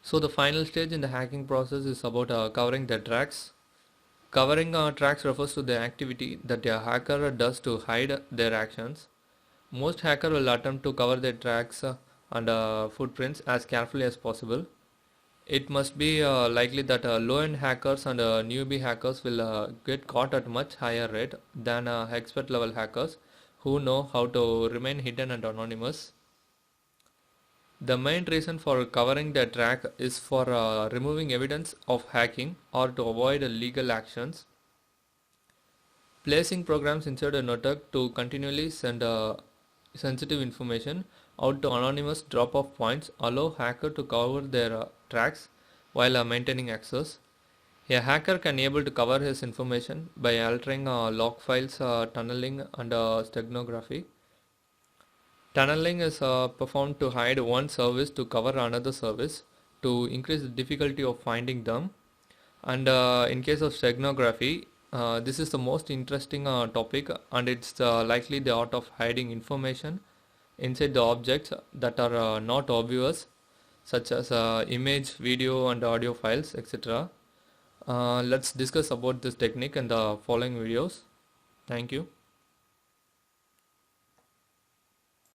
So the final stage in the hacking process is about covering the tracks. Covering tracks refers to the activity that a hacker does to hide their actions. Most hackers will attempt to cover their tracks and footprints as carefully as possible. It must be likely that low-end hackers and newbie hackers will get caught at much higher rate than expert-level hackers who know how to remain hidden and anonymous. The main reason for covering the track is for removing evidence of hacking or to avoid legal actions. Placing programs inside a network to continually send sensitive information out to anonymous drop-off points allow hacker to cover their tracks while maintaining access. A hacker can able to cover his information by altering log files, tunneling, and steganography. Tunneling is performed to hide one service to cover another service to increase the difficulty of finding them. And in case of steganography, this is the most interesting topic, and it's likely the art of hiding information inside the objects that are not obvious, such as image, video, and audio files, etc. Let's discuss about this technique in the following videos. Thank you.